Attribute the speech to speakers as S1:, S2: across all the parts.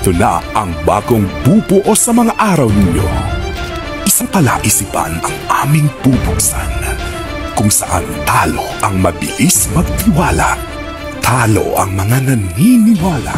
S1: Ito na ang bagong bubuo sa mga araw ninyo. Isang palaisipan ang aming bubuksan, kung saan talo ang mabilis magtiwala, talo ang mga naniniwala.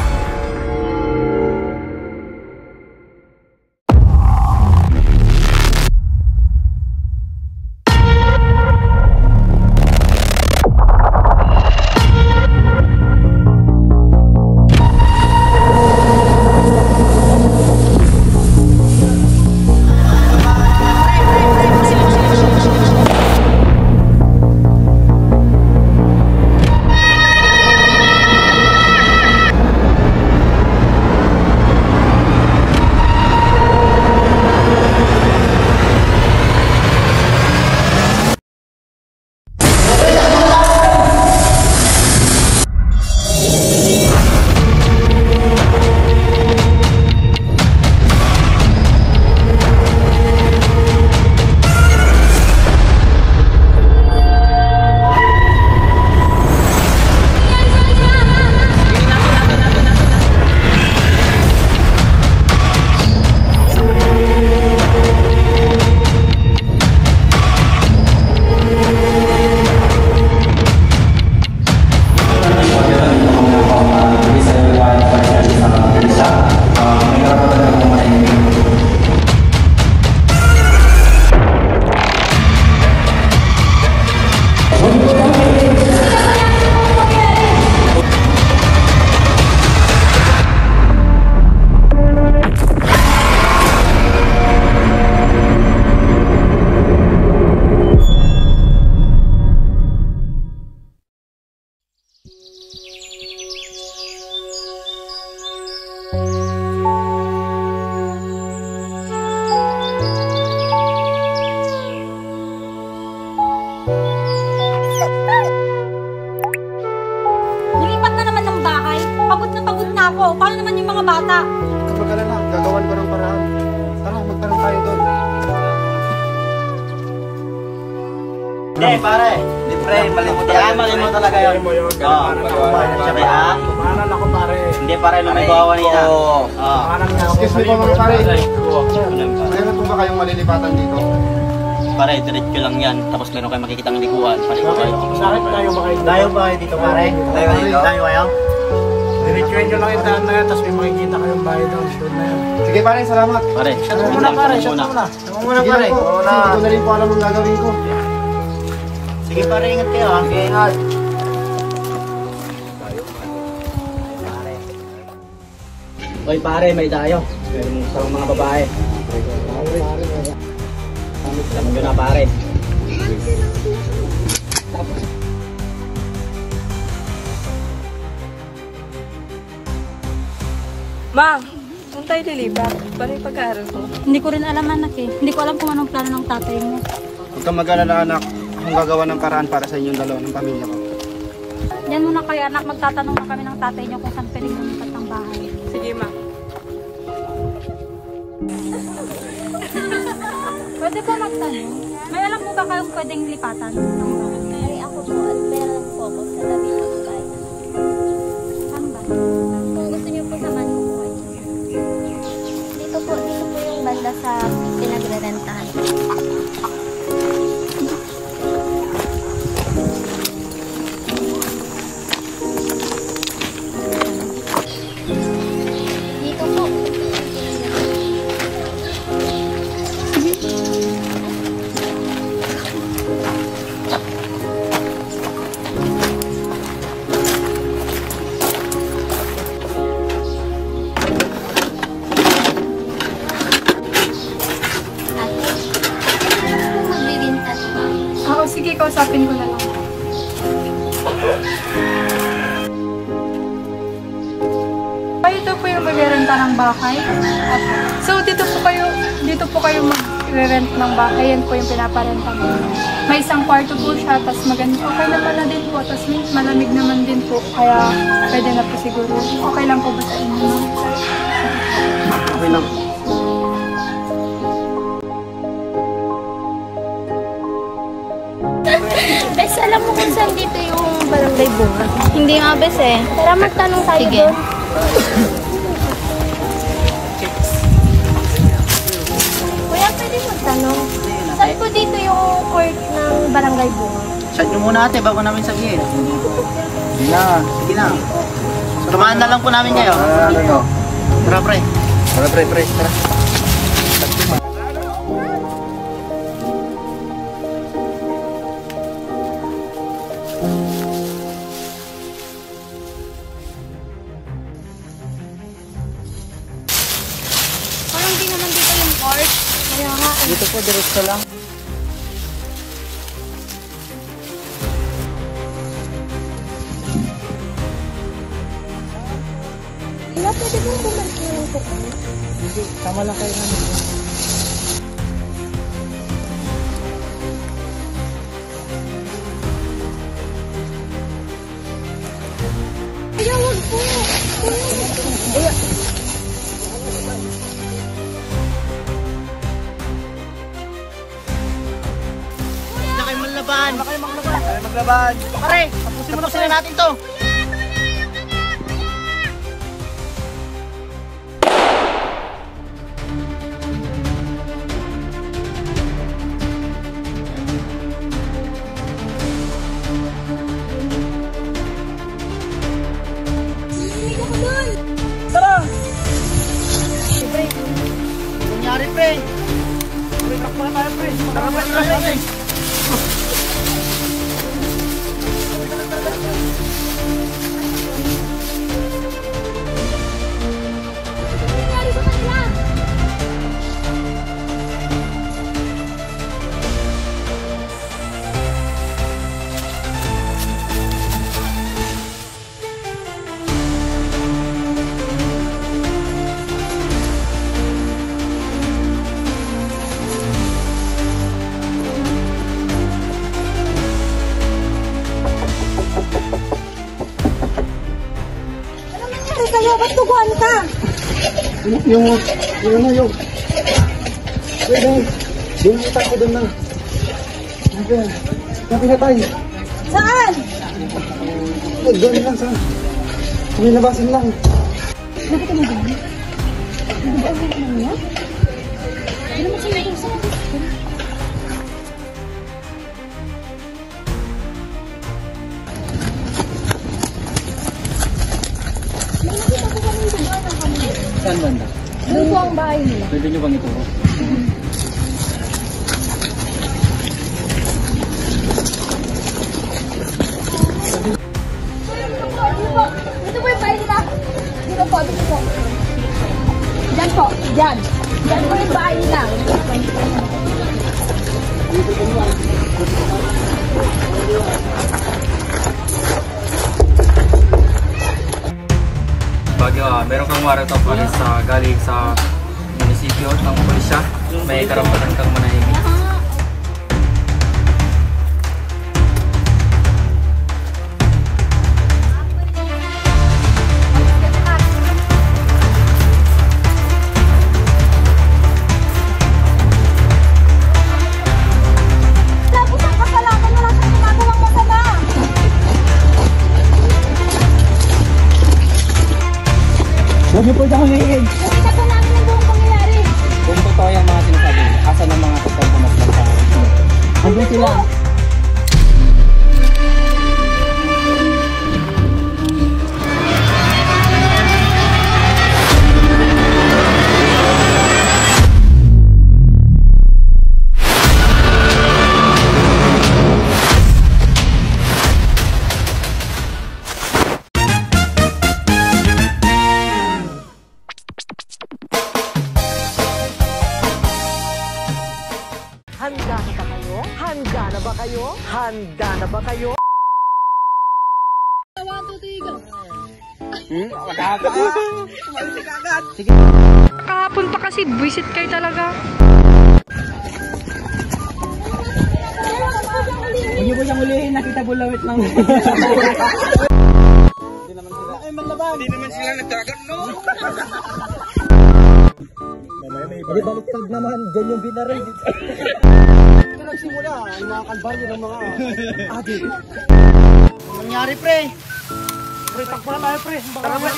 S2: Lumipat na naman ng bahay. Pagod na ako. Paano naman yung mga bata?
S3: Kapag na lang, gagawan ko ng paraan. Tara, magtanong tayo doon.
S4: Hindi, pare. Hindi, pre. Malimut talaga yun.
S3: Kumanan ako, pare.
S4: Hindi, pare. Lumigawa kanina.
S3: Kumanan nga ako. Excuse me po, mga pare. Meron po ba kayong malilipatan dito?
S4: Pare, diretso lang yan. Tapos meron kayo makikitang likuan.
S3: Bakit tayo ba kayo? Tayo ba kayo dito, pare?
S4: Tayo dito?
S3: Tayo kayo? Diretsuin nyo lang yung daan na yan, tapos may makikita kayong bahay doon. Doon na yan. Sige, pare, salamat.
S4: Pare,
S3: Shut mo muna, pare. Shut mo muna. Shut mo muna, pare. Hindi ko na rin po alam ang gagawin ko.
S4: sige pare, ingat kayo ha. Sige, ingat. Oy pare, may dayo. Sa mga babae. Alam nyo na pare.
S5: Ma, saan tayo lilipat? Paano yung pag-aaral ko?
S2: Hindi ko rin alam, anak eh. Hindi ko alam kung anong plano ng tatay mo.
S3: Huwag kang mag-alala, anak. Akong gagawa ng paraan para sa inyong dalawa ng pamilya ko.
S2: Yan muna kayo, anak. Magtatanong na kami ng tatay niyo kung saan pwedeng lumipat ng bahay.
S5: Sige, ma.
S2: Pwede ba magtanong? May alam mo ba kayong pwedeng lipatan ng bahay?
S6: Ay, ako po, at pera lang po ako sa labi ng bahay.
S2: Saan ba?
S6: Kung gusto niyo po, samahan ko po kayo. Dito po yung banda sa pinagre-rentahan. Dito po. Magbibintas ba?
S5: Oo, sige, kausapin ko na lang. Ito po yung mag-renta ng bahay. So, dito po kayo mag-rent ng bahay. Yan po yung pinaparenta mo. May isang kwarto po siya, tapos maganda. Okay naman na din po, tapos malamig naman din po. Kaya, pwede na po siguro. Okay lang po ba sa inyo?
S3: Okay lang.
S6: Bes, alam mo kung saan dito yung barangay bunga? Hindi nga, Bes eh. Tara, magtanong tayo doon.
S4: Chat nyo muna ate bago namin sabihin. Sige na. Sige na. Tumaan na lang po namin kayo. Tara pre. Tara pre. Tara.
S6: Parang di naman dito yung court. Kaya nga.
S4: Dito po, diretso lang.
S6: Wala, pwede bang bumalik yung court?
S4: Hindi, tama lang kayo namin.
S6: Kaya wag po.
S4: Hindi na kayo maglaban. Hindi na kayo maglaban. Pare, tapusin na natin to. Tara! Pre, nangyari pre. Pre, takbo na tayo pre. Tara pre.
S6: Nangyari sa kanila. Ano nangyari sa'yo? Ba't tuguan ka?
S3: Yung. Yung itak ko doon na. Napinatay.
S6: Saan?
S3: Doon lang sa. Kumilabasin lang.
S6: Bakit ano ba? Ano ba ang niya? Ano mo sa'yo sa
S4: Saan banda?
S6: Ano po ang bahay nila?
S4: Pwede nyo bang ituro?
S6: Dito po yung bahay nila. Dito po. Diyan po. Diyan. Diyan po yung bahay nila.
S7: Bagyo, meron kang warrant of arrest sa galing sa munisipyo ng pulisya. May karapatan kang manahimik.
S6: Tapos ang kasalanan, wala siyang ginagawang masama.
S4: Huwag niyo po ito humiig.
S6: Nakita po namin ang buong pangyayari.
S4: Kung totoo yung mga sinasabi, asan ang mga totoong pumaslang sa akin? Andun sila.
S8: Handa na ba kayo? Handa na ba kayo? Handa na ba kayo?
S5: Kahapon pa kasi, buwisit kayo talaga.
S4: Huwag niyo po siyang hulihin, nakita bulawit lang. Hindi naman sila nagdagan, no? Hindi baliktad naman, dyan yung binaril.
S3: Ito nagsimula, ang mga kalbaryo ng mga adik.
S4: Anong nangyari, pre?
S3: Pre, takbo na tayo pre.
S4: Tara pre.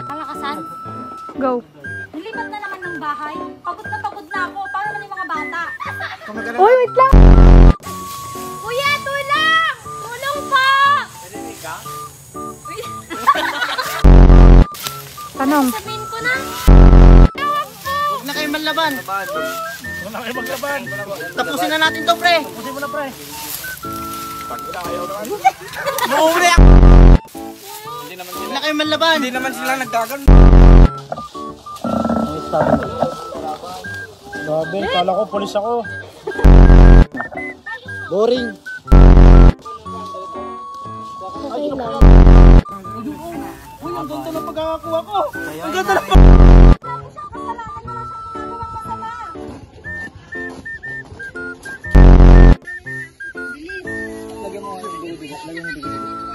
S2: Kalakasan?
S5: Go.
S2: Nilipat na naman ng bahay. Pagod na ako. Paano naman yung mga bata?
S5: Uy, wait lang!
S6: Kuya, tulong! Tulong po!
S5: Tanong.
S6: Sabihin ko na.
S4: Huwag na kayo manlaban.
S3: Huwag na kayo maglaban.
S4: Tapusin na natin to, pre.
S3: Tapusin mo na, pre.
S4: Mauuli ako. Huwag na kayo manlaban.
S7: Hindi naman sila nagdagan.
S3: Grabe, kala ko polis ako.
S4: Boring.
S3: Uy, ang ganda ng pagkakakuha ko.
S4: Ang ganda na.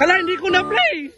S3: Hala, hindi ko na-play.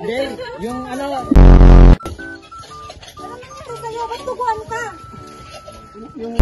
S4: Hindi, yung ano.
S6: Ba't tuguan ka?
S4: Yung